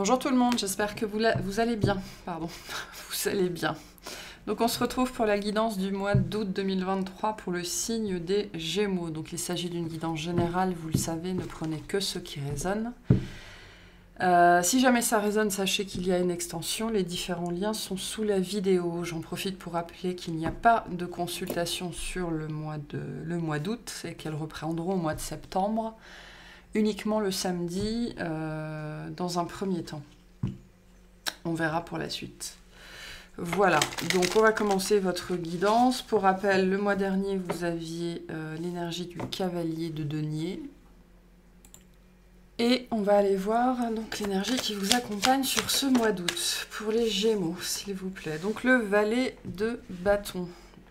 Bonjour tout le monde, j'espère que vous allez bien. Pardon, vous allez bien. Donc on se retrouve pour la guidance du mois d'août 2023 pour le signe des Gémeaux. Donc il s'agit d'une guidance générale, vous le savez, ne prenez que ce qui résonne. Si jamais ça résonne, sachez qu'il y a une extension. Les différents liens sont sous la vidéo. J'en profite pour rappeler qu'il n'y a pas de consultation sur le mois d'août et qu'elles reprendront au mois de septembre. Uniquement le samedi dans un premier temps. On verra pour la suite. Voilà, donc on va commencer votre guidance. Pour rappel, le mois dernier, vous aviez l'énergie du cavalier de denier. Et on va aller voir donc l'énergie qui vous accompagne sur ce mois d'août. Pour les Gémeaux, s'il vous plaît. Donc le valet de bâton.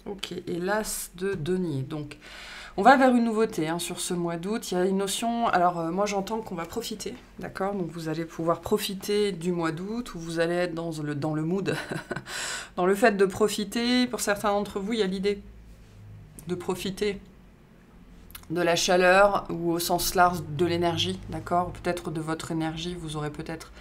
Ok, et l'as de denier. Donc on va vers une nouveauté sur ce mois d'août. Il y a une notion, alors moi j'entends qu'on va profiter, d'accord? Donc vous allez pouvoir profiter du mois d'août, où vous allez être dans le mood, dans le fait de profiter. Pour certains d'entre vous, il y a l'idée de profiter de la chaleur, ou au sens large de l'énergie, d'accord? Peut-être de votre énergie, vous aurez peut-être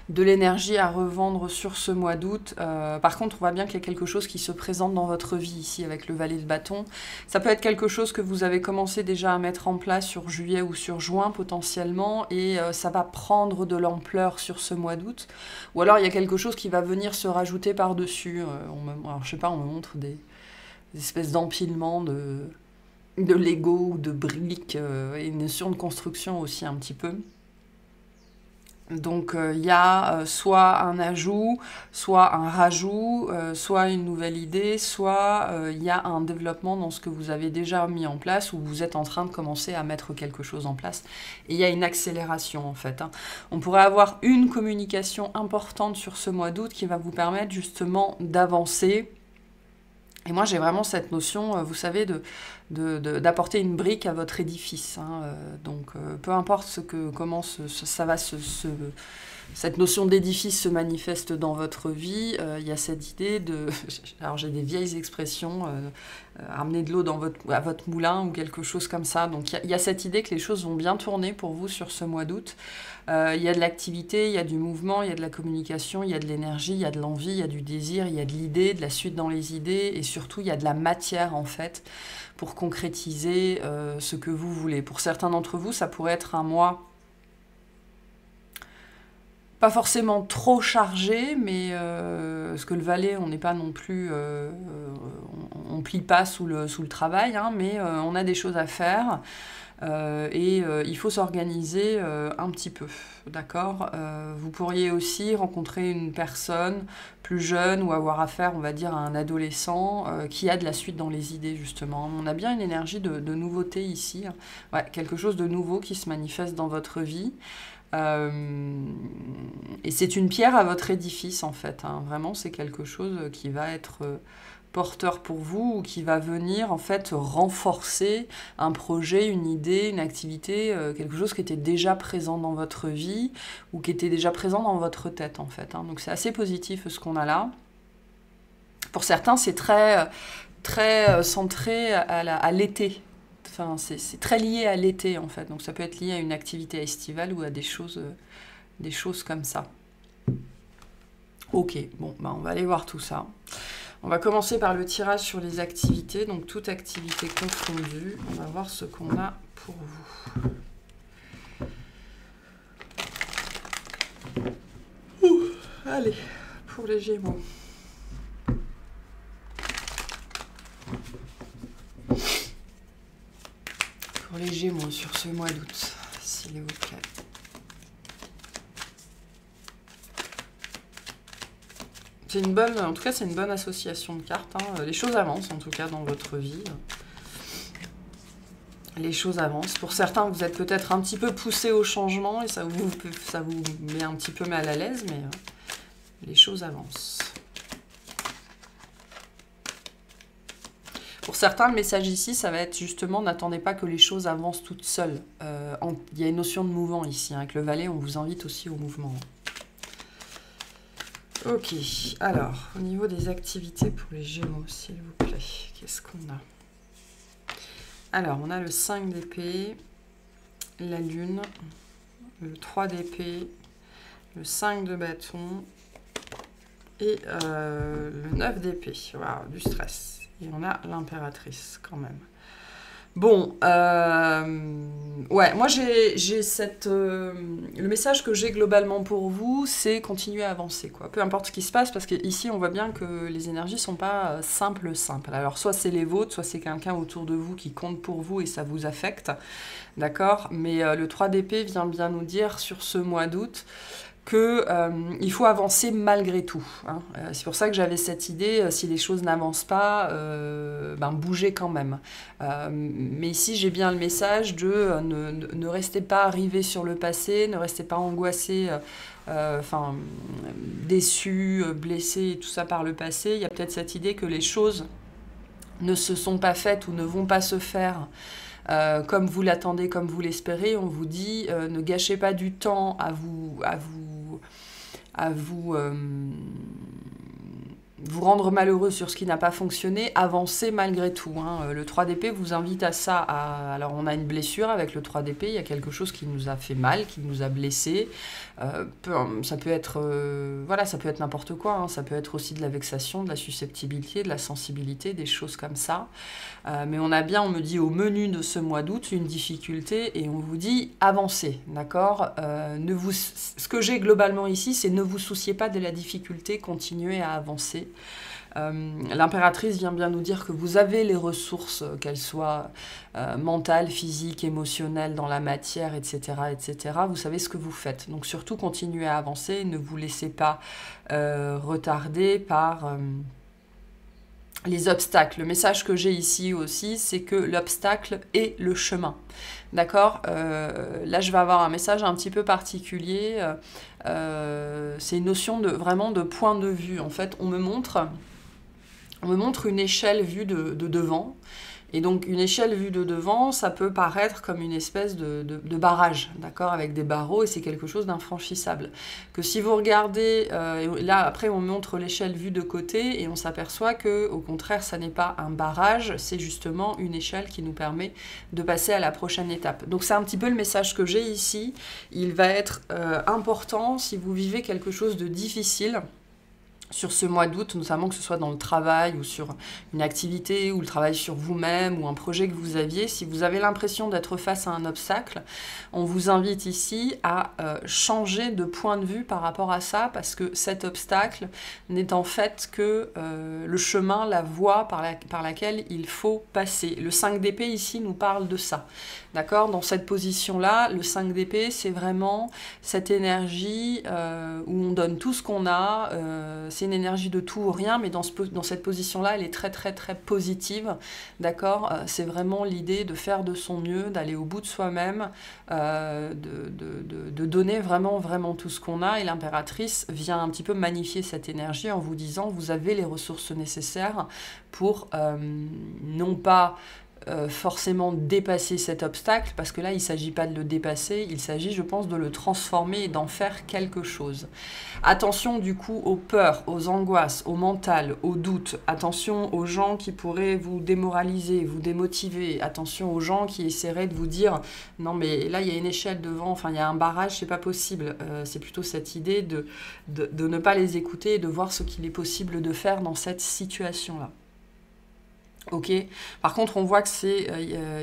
de l'énergie à revendre sur ce mois d'août. Par contre, on voit bien qu'il y a quelque chose qui se présente dans votre vie ici avec le valet de bâton. Ça peut être quelque chose que vous avez commencé déjà à mettre en place sur juillet ou sur juin potentiellement, et ça va prendre de l'ampleur sur ce mois d'août. Ou alors il y a quelque chose qui va venir se rajouter par-dessus. Alors je sais pas, on me montre des espèces d'empilements de Lego ou de briques, et une notion de construction aussi un petit peu. Donc il y a soit un ajout, soit un rajout, soit une nouvelle idée, soit il y a un développement dans ce que vous avez déjà mis en place, ou vous êtes en train de commencer à mettre quelque chose en place. Et il y a une accélération en fait. On pourrait avoir une communication importante sur ce mois d'août qui va vous permettre justement d'avancer. Et moi, j'ai vraiment cette notion, vous savez, d'apporter une brique à votre édifice. Donc, peu importe comment cette notion d'édifice se manifeste dans votre vie, il y a cette idée de... Alors, j'ai des vieilles expressions, amener de l'eau à votre moulin ou quelque chose comme ça. Donc, il y a cette idée que les choses vont bien tourner pour vous sur ce mois d'août. Il y a de l'activité, il y a du mouvement, il y a de la communication, il y a de l'énergie, il y a de l'envie, il y a du désir, il y a de l'idée, de la suite dans les idées, et surtout il y a de la matière en fait pour concrétiser ce que vous voulez. Pour certains d'entre vous, ça pourrait être un mois pas forcément trop chargé, mais parce que le valet, on n'est pas non plus, on plie pas sous le travail, mais on a des choses à faire. Et il faut s'organiser un petit peu, d'accord? Vous pourriez aussi rencontrer une personne plus jeune ou avoir affaire, on va dire, à un adolescent qui a de la suite dans les idées, justement. On a bien une énergie de nouveauté ici, ouais, quelque chose de nouveau qui se manifeste dans votre vie. Et c'est une pierre à votre édifice, en fait. Vraiment, c'est quelque chose qui va être... porteur pour vous, ou qui va venir en fait renforcer un projet, une idée, une activité, quelque chose qui était déjà présent dans votre vie ou qui était déjà présent dans votre tête en fait. Donc c'est assez positif ce qu'on a là. Pour certains, c'est très, très centré à l'été. Enfin, c'est très lié à l'été en fait. Donc ça peut être lié à une activité estivale ou à des choses comme ça. Ok, bon, on va aller voir tout ça. On va commencer par le tirage sur les activités, donc toute activité confondue. On va voir ce qu'on a pour vous. Allez, pour les Gémeaux. Pour les Gémeaux sur ce mois d'août, s'il vous plaît. C'est une bonne, en tout cas, c'est une bonne association de cartes. Les choses avancent, en tout cas, dans votre vie. Les choses avancent. Pour certains, vous êtes peut-être un petit peu poussé au changement et ça vous met un petit peu mal à l'aise, mais les choses avancent. Pour certains, le message ici, ça va être justement, n'attendez pas que les choses avancent toutes seules. Il y a une notion de mouvement ici. Avec le valet, on vous invite aussi au mouvement. Ok, alors, au niveau des activités pour les Gémeaux, s'il vous plaît, qu'est-ce qu'on a? Alors, on a le 5 d'épée, la lune, le 3 d'épée, le 5 de bâton et le 9 d'épée. Voilà, du stress. Et on a l'impératrice quand même. Bon, ouais, moi j'ai cette... le message que j'ai globalement pour vous, c'est continuer à avancer, quoi. Peu importe ce qui se passe, parce qu'ici on voit bien que les énergies sont pas simples. Alors soit c'est les vôtres, soit c'est quelqu'un autour de vous qui compte pour vous et ça vous affecte, d'accord? Mais le 3 d'épée vient bien nous dire sur ce mois d'août qu'il faut avancer malgré tout. Hein. C'est pour ça que j'avais cette idée, si les choses n'avancent pas, bougez quand même. Mais ici, j'ai bien le message de ne restez pas arrivé sur le passé, ne restez pas angoissé, déçu, blessé, et tout ça par le passé. Il y a peut-être cette idée que les choses ne se sont pas faites ou ne vont pas se faire comme vous l'attendez, comme vous l'espérez. On vous dit, ne gâchez pas du temps à vous rendre malheureux sur ce qui n'a pas fonctionné, avancez malgré tout. Hein. Le 3 d'épée vous invite à ça. Alors on a une blessure avec le 3 d'épée, il y a quelque chose qui nous a fait mal, qui nous a blessés. Ça peut être ça peut être n'importe quoi. Hein. Ça peut être aussi de la vexation, de la susceptibilité, de la sensibilité, des choses comme ça. Mais on me dit au menu de ce mois d'août, une difficulté et on vous dit avancez, d'accord ? Ce que j'ai globalement ici, c'est ne vous souciez pas de la difficulté, continuez à avancer. L'impératrice vient bien nous dire que vous avez les ressources, qu'elles soient mentales, physiques, émotionnelles, dans la matière, etc., etc. Vous savez ce que vous faites. Donc surtout, continuez à avancer, ne vous laissez pas retarder par... les obstacles. Le message que j'ai ici aussi, c'est que l'obstacle est le chemin. D'accord ? Là, je vais avoir un message un petit peu particulier. C'est une notion vraiment de point de vue. En fait, on me montre une échelle vue de devant. Et donc, une échelle vue de devant, ça peut paraître comme une espèce de barrage, d'accord, avec des barreaux, et c'est quelque chose d'infranchissable. Que si vous regardez, là, après, on montre l'échelle vue de côté, et on s'aperçoit que, au contraire, ça n'est pas un barrage, c'est justement une échelle qui nous permet de passer à la prochaine étape. Donc, c'est un petit peu le message que j'ai ici. Il va être important, si vous vivez quelque chose de difficile, sur ce mois d'août, notamment que ce soit dans le travail ou sur une activité ou le travail sur vous-même ou un projet que vous aviez, si vous avez l'impression d'être face à un obstacle, on vous invite ici à changer de point de vue par rapport à ça, parce que cet obstacle n'est en fait que le chemin, la voie par laquelle il faut passer. Le 5 d'épée ici nous parle de ça. D'accord ? Dans cette position-là, le 5 d'épée, c'est vraiment cette énergie où on donne tout ce qu'on a. C'est une énergie de tout ou rien, mais dans cette position-là, elle est très, très, très positive. D'accord ? C'est vraiment l'idée de faire de son mieux, d'aller au bout de soi-même, de donner vraiment, vraiment tout ce qu'on a. Et l'impératrice vient un petit peu magnifier cette énergie en vous disant, vous avez les ressources nécessaires pour non pas... forcément dépasser cet obstacle, parce que là, il ne s'agit pas de le dépasser, il s'agit, je pense, de le transformer et d'en faire quelque chose. Attention, du coup, aux peurs, aux angoisses, au mental, aux doutes. Attention aux gens qui pourraient vous démoraliser, vous démotiver. Attention aux gens qui essaieraient de vous dire « Non, mais là, il y a une échelle devant, enfin, il y a un barrage, c'est pas possible. » C'est plutôt cette idée de ne pas les écouter et de voir ce qu'il est possible de faire dans cette situation-là. Ok. Par contre, on voit que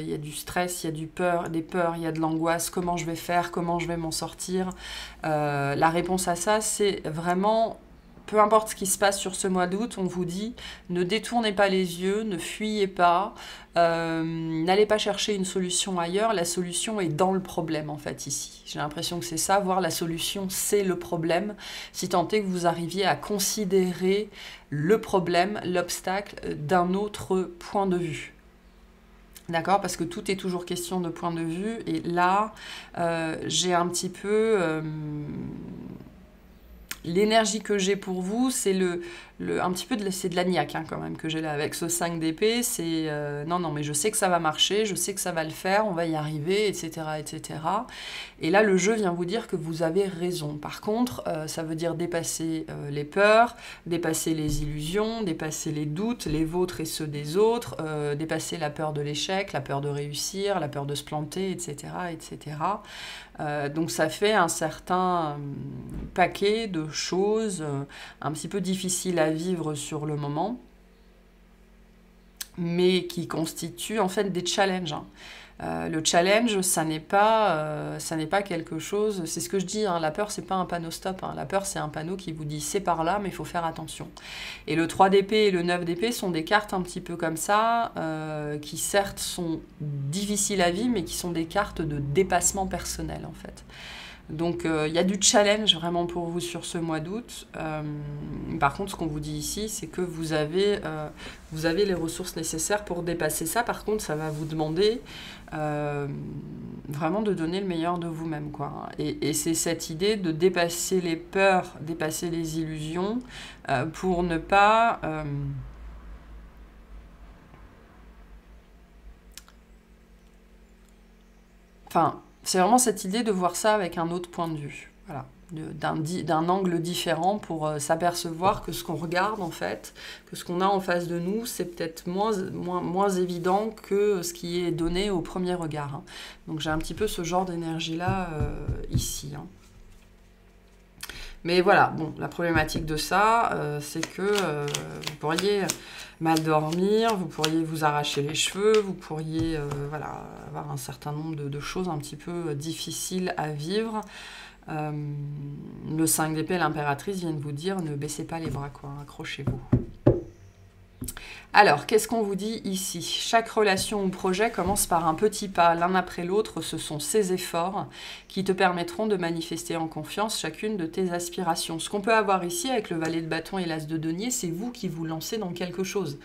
il y a du stress, il y a des peurs, il y a de l'angoisse. Comment je vais faire? Comment je vais m'en sortir? La réponse à ça, c'est vraiment, peu importe ce qui se passe sur ce mois d'août, on vous dit, ne détournez pas les yeux, ne fuyez pas, n'allez pas chercher une solution ailleurs. La solution est dans le problème, en fait, ici. J'ai l'impression que c'est ça, voir la solution, c'est le problème. Si tant est que vous arriviez à considérer le problème, l'obstacle, d'un autre point de vue. D'accord? Parce que tout est toujours question de point de vue. Et là, j'ai un petit peu... l'énergie que j'ai pour vous, c'est un petit peu c'est de la niaque hein, quand même que j'ai là avec ce 5 d'épée. C'est non, mais je sais que ça va marcher, je sais que ça va le faire, on va y arriver, etc., etc. Et là, le jeu vient vous dire que vous avez raison. Par contre, ça veut dire dépasser les peurs, dépasser les illusions, dépasser les doutes, les vôtres et ceux des autres, dépasser la peur de l'échec, la peur de réussir, la peur de se planter, etc., etc. Donc ça fait un certain paquet de choses un petit peu difficiles à vivre sur le moment, mais qui constituent en fait des challenges. Le challenge, ça n'est pas quelque chose... C'est ce que je dis, hein, la peur, c'est pas un panneau stop. Hein. La peur, c'est un panneau qui vous dit c'est par là, mais il faut faire attention. Et le 3 d'épée et le 9 d'épée sont des cartes un petit peu comme ça, qui certes sont difficiles à vivre, mais qui sont des cartes de dépassement personnel, en fait. Donc, il y a du challenge vraiment pour vous sur ce mois d'août. Par contre, ce qu'on vous dit ici, c'est que vous avez les ressources nécessaires pour dépasser ça. Par contre, ça va vous demander vraiment de donner le meilleur de vous-même, quoi. Et c'est cette idée de dépasser les peurs, dépasser les illusions, pour ne pas... c'est vraiment cette idée de voir ça avec un autre point de vue, voilà, d'un angle différent pour s'apercevoir que ce qu'on regarde en fait, que ce qu'on a en face de nous, c'est peut-être moins évident que ce qui est donné au premier regard. Hein. Donc j'ai un petit peu ce genre d'énergie-là ici. Hein. Mais voilà, bon, la problématique de ça, c'est que vous pourriez mal dormir, vous pourriez vous arracher les cheveux, vous pourriez voilà, avoir un certain nombre de choses un petit peu difficiles à vivre. Le 5 d'épée, l'impératrice vient de vous dire ne baissez pas les bras, quoi, accrochez-vous. Alors, qu'est-ce qu'on vous dit ici? Chaque relation ou projet commence par un petit pas, l'un après l'autre. Ce sont ces efforts qui te permettront de manifester en confiance chacune de tes aspirations. Ce qu'on peut avoir ici avec le valet de bâton et l'as de denier, c'est vous qui vous lancez dans quelque chose.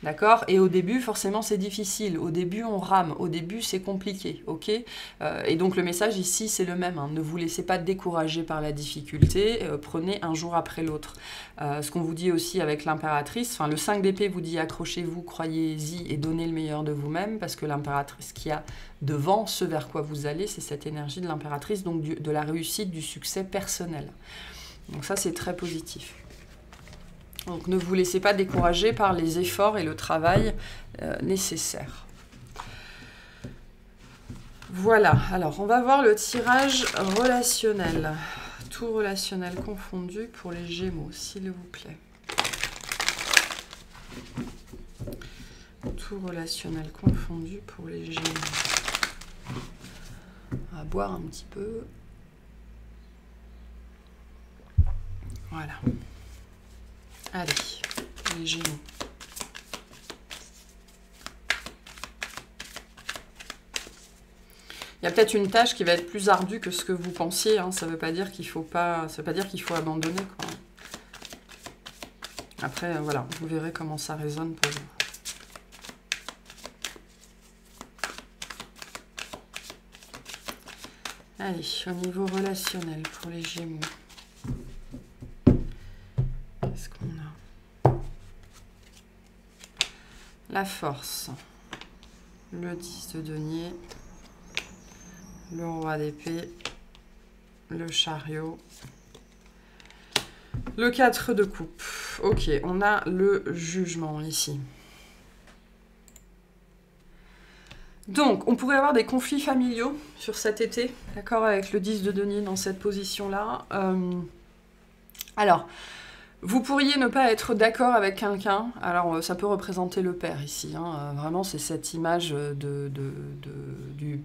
D'accord? Et au début, forcément, c'est difficile. Au début, on rame. Au début, c'est compliqué. Ok? Et donc, le message ici, c'est le même. Hein. Ne vous laissez pas décourager par la difficulté. Prenez un jour après l'autre. Ce qu'on vous dit aussi avec l'impératrice, le 5 d'épée vous dit accrochez-vous, croyez-y et donnez le meilleur de vous-même, parce que l'impératrice qui a devant ce vers quoi vous allez, c'est cette énergie de l'impératrice, donc de la réussite, du succès personnel. Donc ça, c'est très positif. Donc ne vous laissez pas décourager par les efforts et le travail nécessaires. Voilà, alors on va voir le tirage relationnel. Tout relationnel confondu pour les Gémeaux, s'il vous plaît. Tout relationnel confondu pour les Gémeaux. On va boire un petit peu. Voilà. Allez, les Gémeaux. Il y a peut-être une tâche qui va être plus ardue que ce que vous pensiez. Hein. Ça ne veut pas dire qu'il faut abandonner, quoi. Après, voilà, vous verrez comment ça résonne pour vous. Allez, au niveau relationnel pour les Gémeaux. Qu'est-ce qu'on a? La force. Le 10 de denier. Le roi d'épée, le chariot, le 4 de coupe. Ok, on a le jugement ici. Donc, on pourrait avoir des conflits familiaux sur cet été, d'accord, avec le 10 de denier dans cette position-là. Alors, vous pourriez ne pas être d'accord avec quelqu'un. Alors, ça peut représenter le père ici. Hein. Vraiment, c'est cette image du...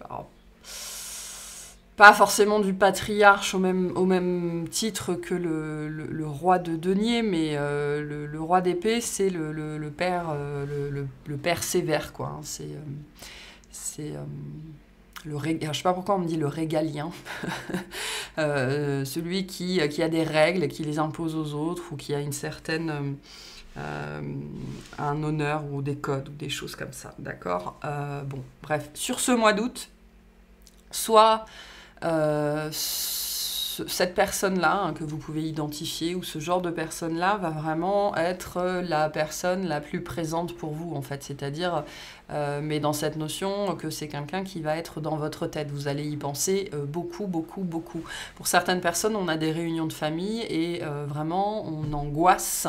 Alors, pas forcément du patriarche au même titre que le roi de denier, mais le roi d'épée, c'est le père, le père sévère, quoi. Hein. Je sais pas pourquoi on me dit le régalien. Celui qui a des règles, qui les impose aux autres, ou qui a une certaine... un honneur ou des codes ou des choses comme ça, d'accord. Bon, bref, sur ce mois d'août, soit cette personne-là, hein, que vous pouvez identifier, ou ce genre de personne-là va vraiment être la personne la plus présente pour vous, en fait, c'est-à-dire, mais dans cette notion que c'est quelqu'un qui va être dans votre tête, vous allez y penser beaucoup, beaucoup, beaucoup. Pour certaines personnes, on a des réunions de famille et vraiment, on angoisse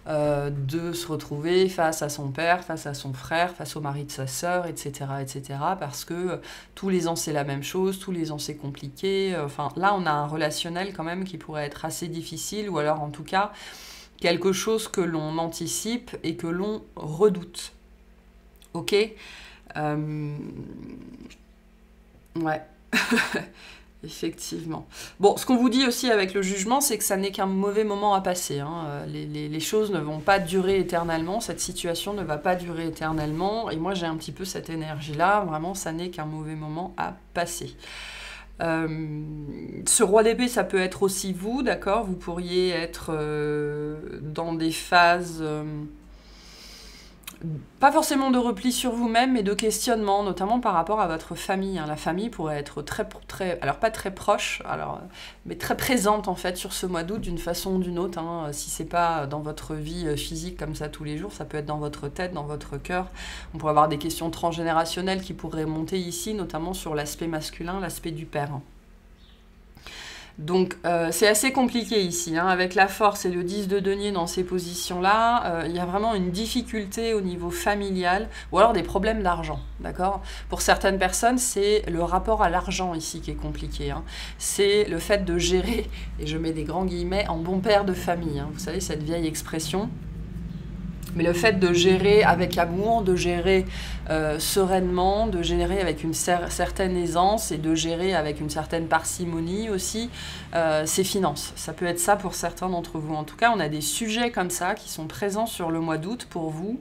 de se retrouver face à son père, face à son frère, face au mari de sa sœur, etc., parce que tous les ans, c'est la même chose, tous les ans, c'est compliqué. Enfin, là, on a un relationnel quand même qui pourrait être assez difficile, ou alors en tout cas quelque chose que l'on anticipe et que l'on redoute. Ok, ouais. Effectivement. Bon, ce qu'on vous dit aussi avec le jugement, c'est que ça n'est qu'un mauvais moment à passer. Hein. Les choses ne vont pas durer éternellement, cette situation ne va pas durer éternellement, et moi j'ai un petit peu cette énergie-là, vraiment ça n'est qu'un mauvais moment à passer. Ce roi d'épée, ça peut être aussi vous, d'accord? Vous pourriez être dans des phases... pas forcément de repli sur vous-même, mais de questionnement, notamment par rapport à votre famille. Hein. La famille pourrait être très, alors pas très proche, mais très présente en fait sur ce mois d'août d'une façon ou d'une autre. Hein. Si c'est pas dans votre vie physique comme ça tous les jours, ça peut être dans votre tête, dans votre cœur. On pourrait avoir des questions transgénérationnelles qui pourraient monter ici, notamment sur l'aspect masculin, l'aspect du père. Donc c'est assez compliqué ici, hein. Avec la force et le 10 de denier dans ces positions-là, il y a vraiment une difficulté au niveau familial, ou alors des problèmes d'argent, d'accord? Pour certaines personnes, c'est le rapport à l'argent ici qui est compliqué, hein. C'est le fait de gérer, et je mets des grands guillemets, en bon père de famille, hein. Vous savez, cette vieille expression. Mais le fait de gérer avec amour, de gérer sereinement, de gérer avec une certaine aisance et de gérer avec une certaine parcimonie aussi ses finances. Ça peut être ça pour certains d'entre vous. En tout cas, on a des sujets comme ça qui sont présents sur le mois d'août pour vous,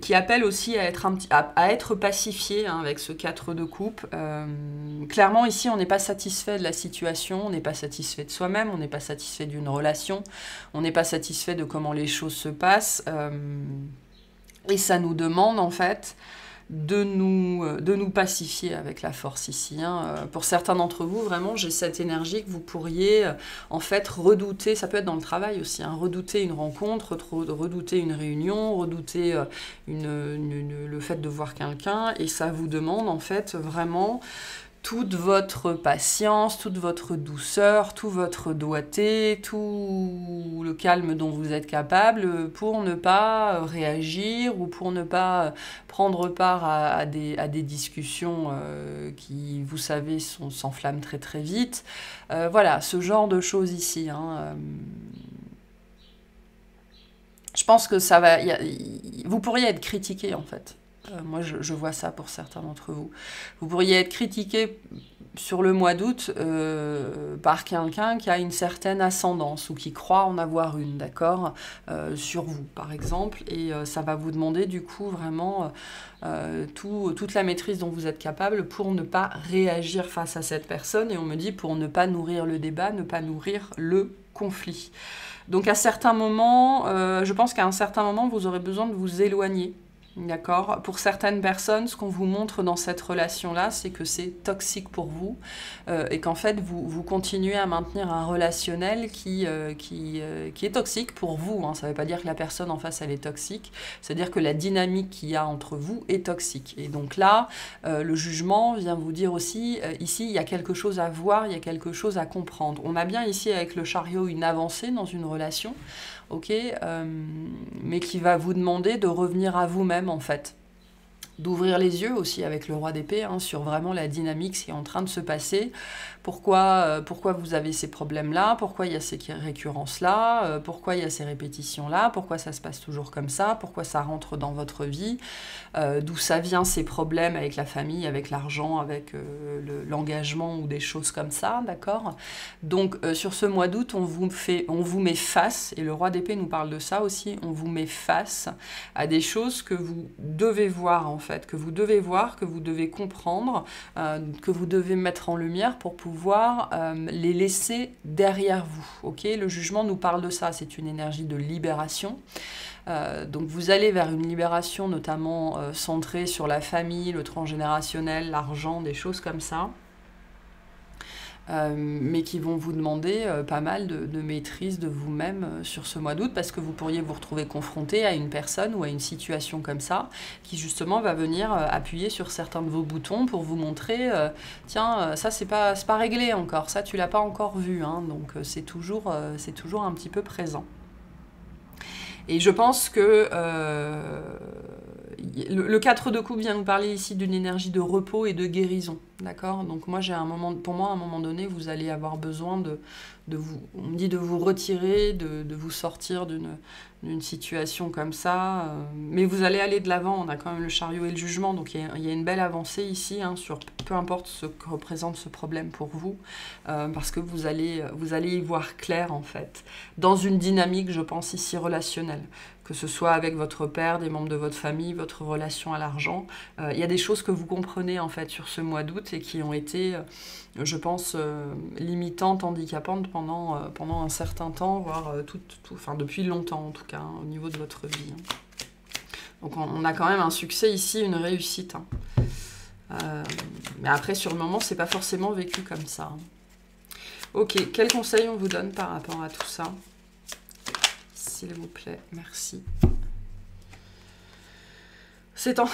qui appellent aussi à être pacifiés, hein, avec ce 4 de coupe. Clairement, ici, on n'est pas satisfait de la situation, on n'est pas satisfait de soi-même, on n'est pas satisfait d'une relation, on n'est pas satisfait de comment les choses se passent. Et ça nous demande, en fait, de nous pacifier avec la force ici. Hein. Pour certains d'entre vous, vraiment, j'ai cette énergie que vous pourriez en fait redouter, ça peut être dans le travail aussi, hein, redouter une rencontre, redouter une réunion, redouter le fait de voir quelqu'un, et ça vous demande en fait vraiment toute votre patience, toute votre douceur, tout votre doigté, tout le calme dont vous êtes capable pour ne pas réagir ou pour ne pas prendre part à des discussions qui, vous savez, s'enflamment très très vite. Voilà, ce genre de choses ici. Hein, je pense que ça va... vous pourriez être critiqué en fait. Moi, je vois ça pour certains d'entre vous. Vous pourriez être critiqué sur le mois d'août par quelqu'un qui a une certaine ascendance ou qui croit en avoir une, d'accord, sur vous, par exemple. Et ça va vous demander, du coup, vraiment toute la maîtrise dont vous êtes capable pour ne pas réagir face à cette personne. Et on me dit pour ne pas nourrir le débat, ne pas nourrir le conflit. Donc, à certains moments, je pense qu'à un certain moment, vous aurez besoin de vous éloigner. D'accord. Pour certaines personnes, ce qu'on vous montre dans cette relation-là, c'est que c'est toxique pour vous et qu'en fait, vous continuez à maintenir un relationnel qui est toxique pour vous. Hein. Ça ne veut pas dire que la personne en face, elle est toxique. C'est-à-dire que la dynamique qu'il y a entre vous est toxique. Et donc là, le jugement vient vous dire aussi, ici, il y a quelque chose à voir, il y a quelque chose à comprendre. On a bien ici, avec le chariot, une avancée dans une relation. Ok, mais qui va vous demander de revenir à vous-même, en fait. D'ouvrir les yeux aussi avec le roi d'épée, hein, sur vraiment la dynamique qui est en train de se passer. Pourquoi vous avez ces problèmes-là, pourquoi il y a ces récurrences-là, pourquoi il y a ces répétitions-là, pourquoi ça se passe toujours comme ça, pourquoi ça rentre dans votre vie, d'où ça vient ces problèmes avec la famille, avec l'argent, avec l'engagement ou des choses comme ça, d'accord? Donc sur ce mois d'août, on vous met face, et le roi d'épée nous parle de ça aussi, on vous met face à des choses que vous devez voir en fait, que vous devez voir, que vous devez comprendre, que vous devez mettre en lumière pour pouvoir les laisser derrière vous. Okay, le jugement nous parle de ça, c'est une énergie de libération. Donc vous allez vers une libération notamment centrée sur la famille, le transgénérationnel, l'argent, des choses comme ça. Mais qui vont vous demander pas mal de maîtrise de vous-même sur ce mois d'août, parce que vous pourriez vous retrouver confronté à une personne ou à une situation comme ça, qui justement va venir appuyer sur certains de vos boutons pour vous montrer tiens, ça c'est pas réglé encore, ça tu l'as pas encore vu, hein, donc c'est toujours un petit peu présent. Et je pense que le 4 de coupe vient nous parler ici d'une énergie de repos et de guérison, d'accord? Donc moi, pour moi, à un moment donné, vous allez avoir besoin on me dit de vous retirer, de vous sortir d'une situation comme ça, mais vous allez aller de l'avant. On a quand même le chariot et le jugement, donc il y a une belle avancée ici, hein, sur peu importe ce que représente ce problème pour vous, parce que vous allez y voir clair, en fait, dans une dynamique, je pense, ici relationnelle, que ce soit avec votre père, des membres de votre famille, votre relation à l'argent. Il y a des choses que vous comprenez, en fait, sur ce mois d'août et qui ont été, je pense, limitantes, handicapantes pendant un certain temps, voire enfin, depuis longtemps, en tout cas, hein, au niveau de votre vie. Hein. Donc on a quand même un succès ici, une réussite. Hein. Mais après, sur le moment, c'est pas forcément vécu comme ça. Hein. Ok, quel conseil on vous donne par rapport à tout ça? S'il vous plaît, merci. C'est en...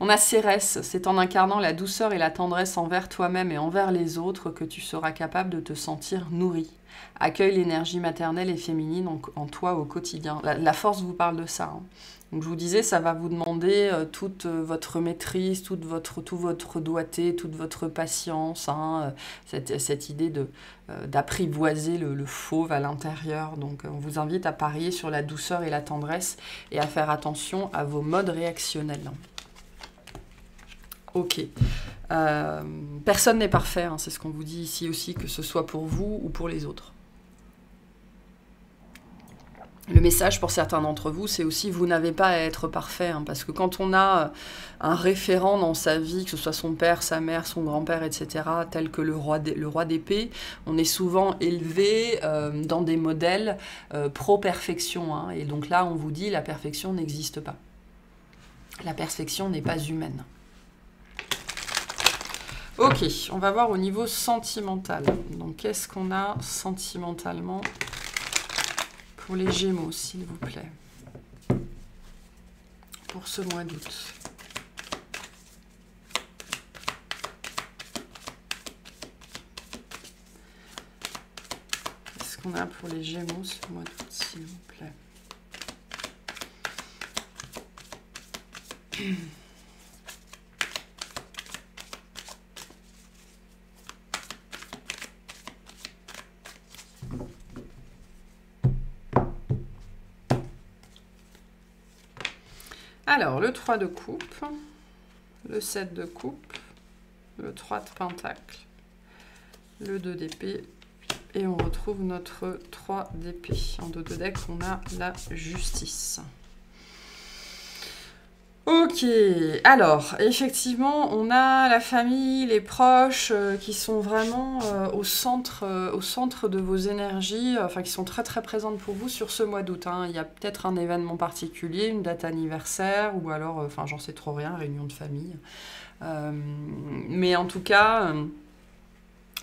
On a Cérès, c'est en incarnant la douceur et la tendresse envers toi-même et envers les autres que tu seras capable de te sentir nourri. Accueille l'énergie maternelle et féminine en toi au quotidien. La force vous parle de ça. Hein. Donc je vous disais, ça va vous demander toute votre maîtrise, tout votre doigté, toute votre patience, hein, cette idée d'apprivoiser le fauve à l'intérieur. Donc on vous invite à parier sur la douceur et la tendresse et à faire attention à vos modes réactionnels. Ok. Personne n'est parfait, hein, c'est ce qu'on vous dit ici aussi, que ce soit pour vous ou pour les autres. Le message pour certains d'entre vous, c'est aussi vous n'avez pas à être parfait, hein, parce que quand on a un référent dans sa vie, que ce soit son père, sa mère, son grand-père, etc., tel que le roi d'épée, on est souvent élevé dans des modèles pro-perfection. Hein, et donc là, on vous dit la perfection n'existe pas. La perfection n'est pas humaine. Ok, on va voir au niveau sentimental. Donc, qu'est-ce qu'on a sentimentalement pour les Gémeaux, s'il vous plaît, pour ce mois d'août? Qu'est-ce qu'on a pour les Gémeaux ce mois d'août, s'il vous plaît? Alors, le 3 de coupe, le 7 de coupe, le 3 de pentacle, le 2 d'épée, et on retrouve notre 3 d'épée. En dos de deck, on a la justice. Ok, alors, effectivement, on a la famille, les proches qui sont vraiment au centre de vos énergies, enfin qui sont très très présentes pour vous sur ce mois d'août. Hein. Il y a peut-être un événement particulier, une date anniversaire, ou alors, enfin j'en sais trop rien, réunion de famille. Mais en tout cas,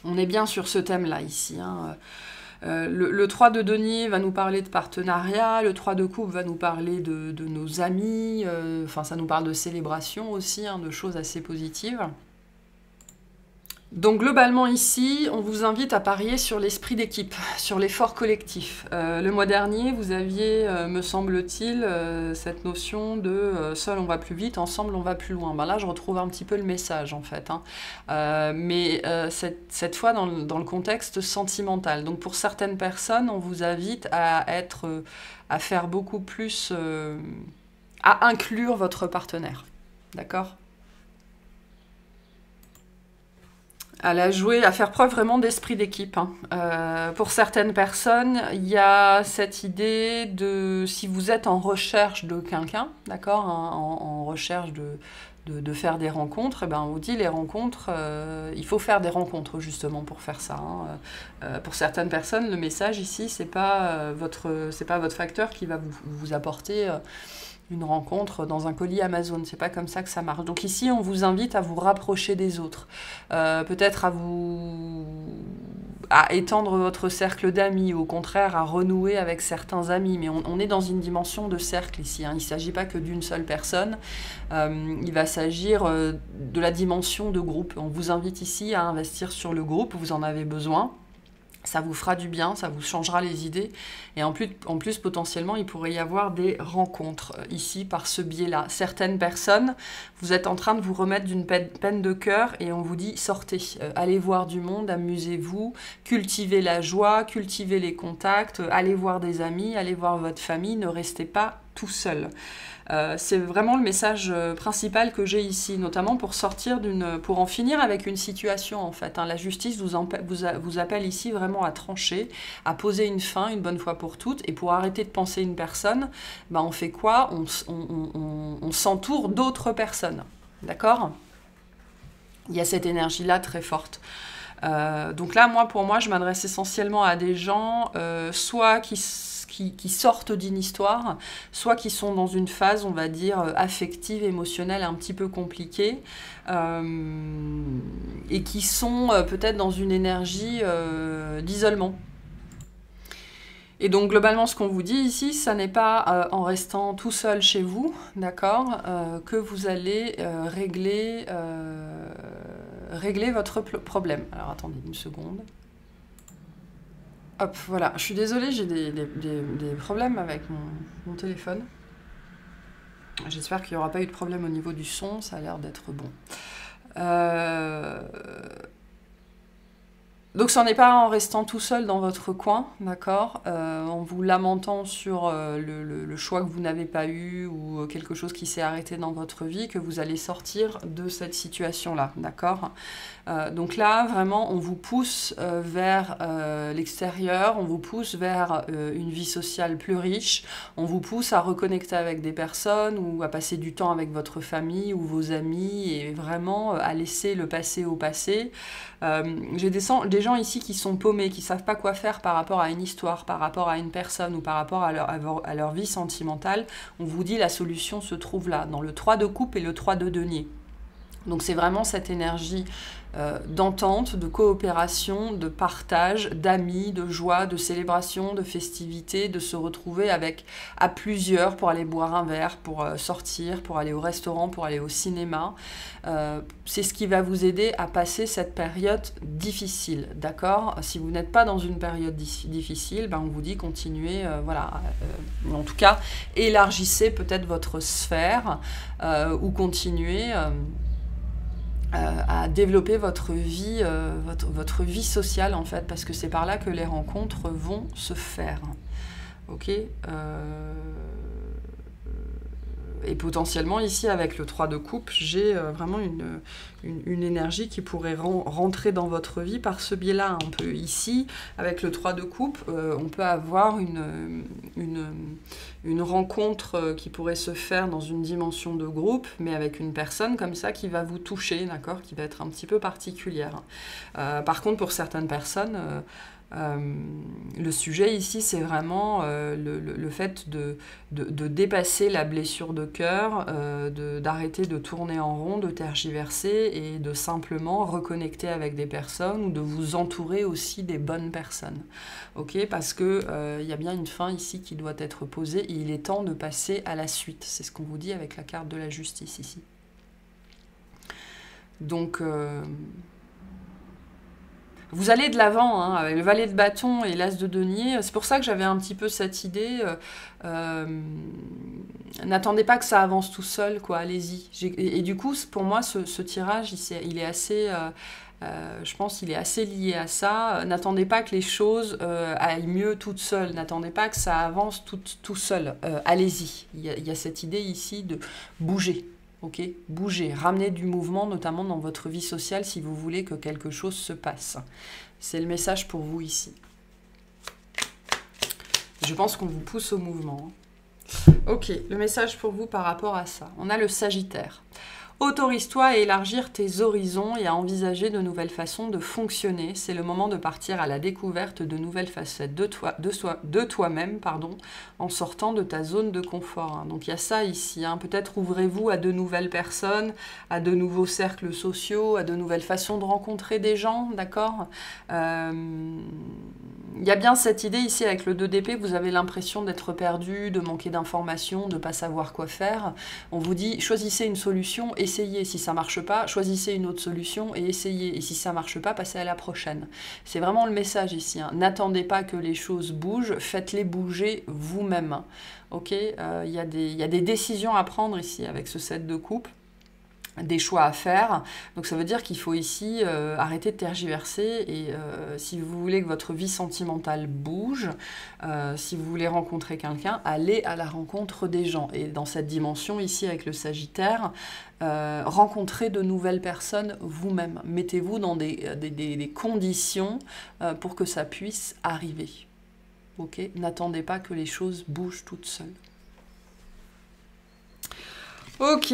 on est bien sur ce thème-là ici. Hein. Le 3 de denier va nous parler de partenariat, le 3 de coupe va nous parler de nos amis, enfin ça nous parle de célébration aussi, hein, de choses assez positives. Donc globalement ici, on vous invite à parier sur l'esprit d'équipe, sur l'effort collectif. Le mois dernier, vous aviez, me semble-t-il, cette notion de seul on va plus vite, ensemble on va plus loin. Ben là, je retrouve un petit peu le message en fait, hein. Mais cette fois dans le contexte sentimental. Donc pour certaines personnes, on vous invite à faire beaucoup plus, à inclure votre partenaire, d'accord ? À faire preuve vraiment d'esprit d'équipe. Hein. Pour certaines personnes, il y a cette idée de, si vous êtes en recherche de quelqu'un, d'accord, hein, en recherche de faire des rencontres, eh ben on vous dit les rencontres, il faut faire des rencontres justement pour faire ça. Hein. Pour certaines personnes, le message ici, c'est pas votre facteur qui va vous apporter une rencontre dans un colis Amazon. C'est pas comme ça que ça marche. Donc ici, on vous invite à vous rapprocher des autres. Peut-être à étendre votre cercle d'amis, ou au contraire à renouer avec certains amis. Mais on est dans une dimension de cercle ici. Hein. Il ne s'agit pas que d'une seule personne. Il va s'agir de la dimension de groupe. On vous invite ici à investir sur le groupe. Vous en avez besoin. Ça vous fera du bien, ça vous changera les idées. Et en plus, potentiellement, il pourrait y avoir des rencontres ici par ce biais-là. Certaines personnes, vous êtes en train de vous remettre d'une peine de cœur et on vous dit sortez, allez voir du monde, amusez-vous, cultivez la joie, cultivez les contacts, allez voir des amis, allez voir votre famille, ne restez pas tout seul. C'est vraiment le message principal que j'ai ici, notamment pour en finir avec une situation en fait. Hein. La justice vous appelle ici vraiment à trancher, à poser une fin une bonne fois pour toutes. Et pour arrêter de penser une personne, bah, on fait quoi? On s'entoure d'autres personnes. D'accord? Il y a cette énergie-là très forte. Donc là, pour moi, je m'adresse essentiellement à des gens, soit qui sortent d'une histoire, soit qui sont dans une phase, on va dire, affective, émotionnelle, un petit peu compliquée, et qui sont peut-être dans une énergie d'isolement. Et donc, globalement, ce qu'on vous dit ici, ça n'est pas en restant tout seul chez vous, d'accord, que vous allez régler votre problème. Alors, attendez une seconde. Hop, voilà. Je suis désolée, j'ai des problèmes avec mon téléphone. J'espère qu'il n'y aura pas eu de problème au niveau du son. Ça a l'air d'être bon. Donc, ce n'est pas en restant tout seul dans votre coin, d'accord, en vous lamentant sur le choix que vous n'avez pas eu ou quelque chose qui s'est arrêté dans votre vie que vous allez sortir de cette situation-là, d'accord. Donc là, vraiment, on vous pousse vers l'extérieur, on vous pousse vers une vie sociale plus riche, on vous pousse à reconnecter avec des personnes ou à passer du temps avec votre famille ou vos amis et vraiment à laisser le passé au passé. J'ai des gens ici qui sont paumés, qui ne savent pas quoi faire par rapport à une histoire, par rapport à une personne ou par rapport à leur vie sentimentale. On vous dit la solution se trouve là, dans le 3 de coupe et le 3 de denier. Donc c'est vraiment cette énergie d'entente, de coopération, de partage, d'amis, de joie, de célébration, de festivité, de se retrouver à plusieurs pour aller boire un verre, pour sortir, pour aller au restaurant, pour aller au cinéma. C'est ce qui va vous aider à passer cette période difficile, d'accord? Si vous n'êtes pas dans une période difficile, ben on vous dit continuez, voilà, en tout cas, élargissez peut-être votre sphère ou continuez à développer votre vie sociale en fait, parce que c'est par là que les rencontres vont se faire. Ok, et potentiellement ici avec le 3 de coupe, j'ai vraiment une énergie qui pourrait rentrer dans votre vie par ce biais-là. On peut ici, avec le 3 de coupe, on peut avoir une rencontre qui pourrait se faire dans une dimension de groupe, mais avec une personne comme ça qui va vous toucher, d'accord, qui va être un petit peu particulière. Par contre, pour certaines personnes, le sujet ici, c'est vraiment le fait de dépasser la blessure de cœur, d'arrêter de tourner en rond, de tergiverser et de simplement reconnecter avec des personnes ou de vous entourer aussi des bonnes personnes. Okay, parce qu'il y a bien une fin ici qui doit être posée et il est temps de passer à la suite. C'est ce qu'on vous dit avec la carte de la justice ici. Donc... vous allez de l'avant, hein, avec le valet de bâton et l'as de denier. C'est pour ça que j'avais un petit peu cette idée. N'attendez pas que ça avance tout seul, quoi. Allez-y. Et du coup, pour moi, ce tirage, il est assez... je pense qu'il est assez lié à ça. N'attendez pas que les choses aillent mieux toutes seules. N'attendez pas que ça avance tout seul. Allez-y. Il y a cette idée ici de bouger. Ok, bougez, ramenez du mouvement, notamment dans votre vie sociale, si vous voulez que quelque chose se passe. C'est le message pour vous ici. Je pense qu'on vous pousse au mouvement. Ok, le message pour vous par rapport à ça. On a le Sagittaire. Autorise-toi à élargir tes horizons et à envisager de nouvelles façons de fonctionner. C'est le moment de partir à la découverte de nouvelles facettes de toi-même, en sortant de ta zone de confort. Donc il y a ça ici. Peut-être ouvrez-vous à de nouvelles personnes, à de nouveaux cercles sociaux, à de nouvelles façons de rencontrer des gens, d'accord ? il y a bien cette idée ici avec le 2 d'épée, vous avez l'impression d'être perdu, de manquer d'informations, de ne pas savoir quoi faire. On vous dit, choisissez une solution, essayez. Si ça ne marche pas, choisissez une autre solution et essayez. Et si ça ne marche pas, passez à la prochaine. C'est vraiment le message ici. Hein. N'attendez pas que les choses bougent, faites-les bouger vous-même. Ok, il y a des décisions à prendre ici avec ce 7 de coupe. Des choix à faire, donc ça veut dire qu'il faut ici arrêter de tergiverser et si vous voulez que votre vie sentimentale bouge, si vous voulez rencontrer quelqu'un, allez à la rencontre des gens et dans cette dimension ici avec le Sagittaire, rencontrez de nouvelles personnes vous-même, mettez-vous dans des conditions pour que ça puisse arriver, ok? N'attendez pas que les choses bougent toutes seules. Ok.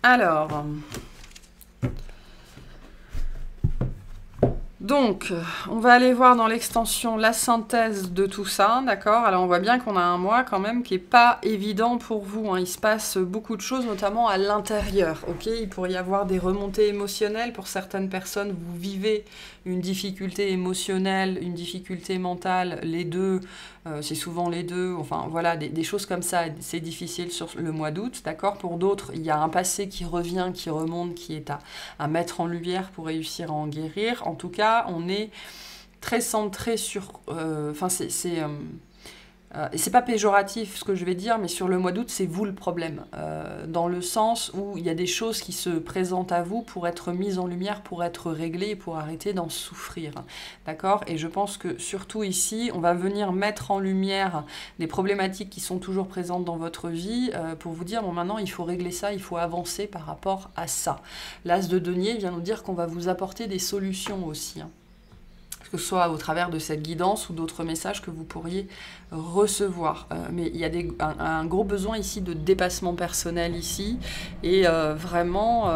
Alors, donc, on va aller voir dans l'extension la synthèse de tout ça, d'accord? Alors, on voit bien qu'on a un mois quand même qui n'est pas évident pour vous. Hein. Il se passe beaucoup de choses, notamment à l'intérieur, ok? Il pourrait y avoir des remontées émotionnelles. Pour certaines personnes, vous vivez une difficulté émotionnelle, une difficulté mentale, les deux, c'est souvent les deux, enfin voilà, des choses comme ça, c'est difficile sur le mois d'août, d'accord? Pour d'autres, il y a un passé qui revient, qui remonte, qui est à mettre en lumière pour réussir à en guérir. En tout cas, on est très centré sur... Enfin, et c'est pas péjoratif ce que je vais dire, mais sur le mois d'août, c'est vous le problème. Dans le sens où il y a des choses qui se présentent à vous pour être mises en lumière, pour être réglées et pour arrêter d'en souffrir. D'accord? Et je pense que surtout ici, on va venir mettre en lumière des problématiques qui sont toujours présentes dans votre vie pour vous dire, bon maintenant il faut régler ça, il faut avancer par rapport à ça. L'As de denier vient nous dire qu'on va vous apporter des solutions aussi. Hein. Que ce soit au travers de cette guidance ou d'autres messages que vous pourriez recevoir. Mais il y a un gros besoin ici de dépassement personnel ici, et vraiment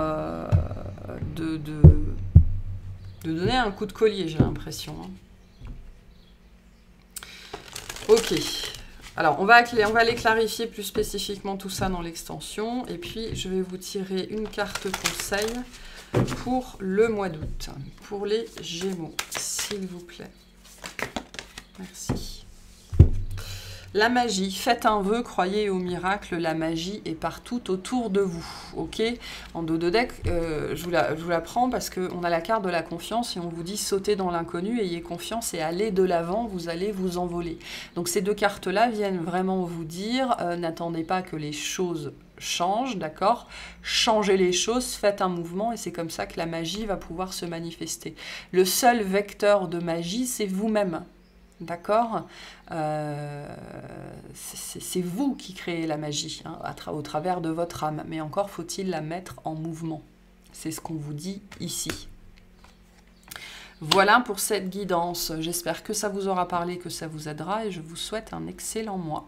de donner un coup de collier, j'ai l'impression. Hein. Ok. Alors, on va aller clarifier plus spécifiquement tout ça dans l'extension, et puis je vais vous tirer une carte conseil pour le mois d'août, pour les Gémeaux, s'il vous plaît. Merci. La magie, faites un vœu, croyez au miracle, la magie est partout autour de vous, ok? En dos de deck, je vous la prends parce qu'on a la carte de la confiance et on vous dit sautez dans l'inconnu, ayez confiance et allez de l'avant, vous allez vous envoler. Donc ces deux cartes-là viennent vraiment vous dire, n'attendez pas que les choses change, d'accord? Changez les choses, faites un mouvement et c'est comme ça que la magie va pouvoir se manifester. Le seul vecteur de magie, c'est vous-même, d'accord? C'est vous qui créez la magie hein, au travers de votre âme, mais encore faut-il la mettre en mouvement. C'est ce qu'on vous dit ici. Voilà pour cette guidance. J'espère que ça vous aura parlé, que ça vous aidera et je vous souhaite un excellent mois.